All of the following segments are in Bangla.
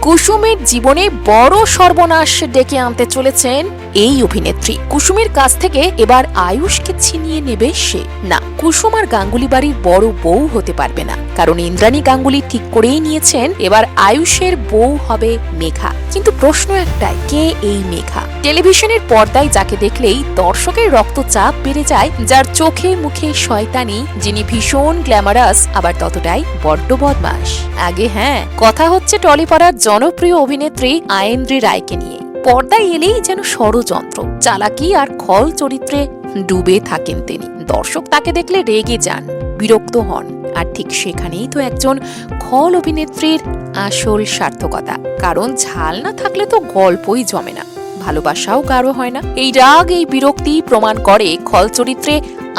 কুসুমের জীবনে বড় সর্বনাশ ডেকে আনতে চলেছেন এই অভিনেত্রী। কুসুমের কাছ থেকে এবার আয়ুষকে ছিনিয়ে নেবে সে। না, কুসুম আর গাঙ্গুলি বাড়ির বড় বউ হতে পারবে না, কারণ ইন্দ্রাণী গাঙ্গুলি ঠিক করেই নিয়েছেন এবার আয়ুষের বউ হবে মেঘা। কিন্তু প্রশ্ন একটাই, কে এই মেঘা? টেলিভিশনের পর্দায় যাকে দেখলেই দর্শকের রক্তচাপ বেড়ে যায়, যার চোখে মুখে শয়তানি, যিনি ভীষণ গ্ল্যামারাস আবার ততটাই বড্ড বদমাস। আগে হ্যাঁ, কথা হচ্ছে টলিপাড়ার জনপ্রিয় অভিনেত্রী আয়েন্দ্রি রায়কে নিয়ে। পর্দায় এলেই যেন ষড়যন্ত্র, চালাকি আর খল চরিত্রে ডুবে থাকেন তিনি। দর্শক তাকে দেখলে রেগে যান, বিরক্ত হন, আর ঠিক সেখানেই তো একজন খল অভিনেত্রীর আসল সার্থকতা। কারণ ঝাল না থাকলে তো গল্পই জমে না, ভালোবাসাও গাঢ় হয় না। এই রাগ, এই বিরক্তি প্রমাণ করে খল চরিত্রে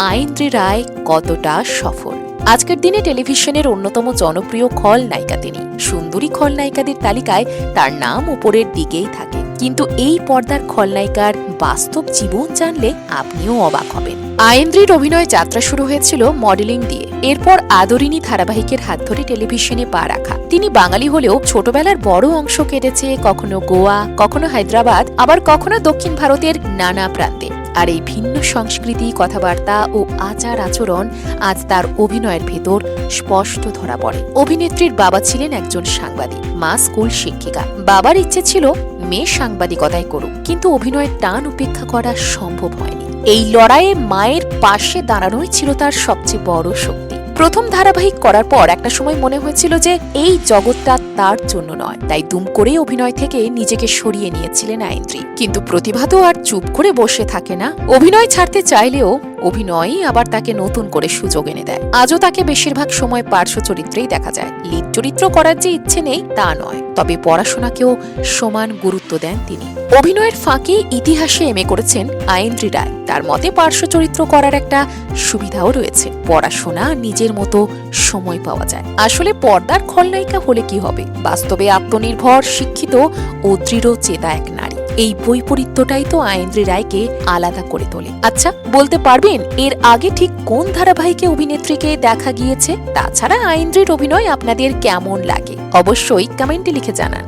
আয়েন্দ্রি রায় কতটা সফল। আজকের দিনে টেলিভিশনের অন্যতম জনপ্রিয় খলনায়িকা তিনি। সুন্দরী খলনায়িকাদের তালিকায় তার নাম উপরের দিকেই থাকে। কিন্তু এই পর্দার খলনায়িকার বাস্তব জীবন জানলে আপনিও অবাক হবেন। আয়েন্দ্রির অভিনয় যাত্রা শুরু হয়েছিল মডেলিং দিয়ে। এরপর আদরিনী ধারাবাহিকের হাত ধরে টেলিভিশনে পা রাখা। তিনি বাঙালি হলেও ছোটবেলার বড় অংশ কেটেছে কখনো গোয়া, কখনো হায়দ্রাবাদ, আবার কখনো দক্ষিণ ভারতের নানা প্রান্তে। আর এই ভিন্ন সংস্কৃতি, কথাবার্তা ও আচার আচরণ আজ তার অভিনয়ের ভেতর স্পষ্ট ধরা পড়ে। অভিনেত্রীর বাবা ছিলেন একজন সাংবাদিক, মা স্কুল শিক্ষিকা। বাবার ইচ্ছে ছিল মেয়ে সাংবাদিকতায় করুক, কিন্তু অভিনয়ের টান উপেক্ষা করা সম্ভব হয়নি। এই লড়াইয়ে মায়ের পাশে দাঁড়ানোই ছিল তার সবচেয়ে বড় শক্তি। প্রথম ধারাবাহিক করার পর একটা সময় মনে হয়েছিল যে এই জগৎটা তার জন্য নয়, তাই দুম করে অভিনয় থেকে নিজেকে সরিয়ে নিয়েছিলেন আয়েন্দ্রি। কিন্তু প্রতিভা তো আর চুপ করে বসে থাকে না। অভিনয় ছাড়তে চাইলেও অভিনয়ই আবার তাকে নতুন করে সুযোগ এনে দেয়। আজও তাকে বেশিরভাগ সময় পার্শ্ব চরিত্রেই দেখা যায়। লিড চরিত্র করার যে ইচ্ছে নেই তা নয়, তবে পড়াশোনাকেও সমান গুরুত্ব দেন তিনি। অভিনয়ের ফাঁকে ইতিহাসে এমএ করেছেন আয়েন্দ্রি রায়। তার মতে পার্শ্ব চরিত্র করার একটা সুবিধাও রয়েছে, পড়াশোনা নিজের মতো সময় পাওয়া যায়। আসলে পর্দার খলনায়িকা হলে কি হবে? বাস্তবে আত্মনির্ভর, শিক্ষিত ও দৃঢ় চেতা এক নারী। এই বৈপরীত্যটাই তো আয়েন্দ্রি রায়কে আলাদা করে তোলে। আচ্ছা, বলতে পারবেন এর আগে ঠিক কোন ধারাবাহিকে অভিনেত্রীকে দেখা গিয়েছে? তাছাড়া আয়েন্দ্রির অভিনয় আপনাদের কেমন লাগে? অবশ্যই কমেন্টে লিখে জানান।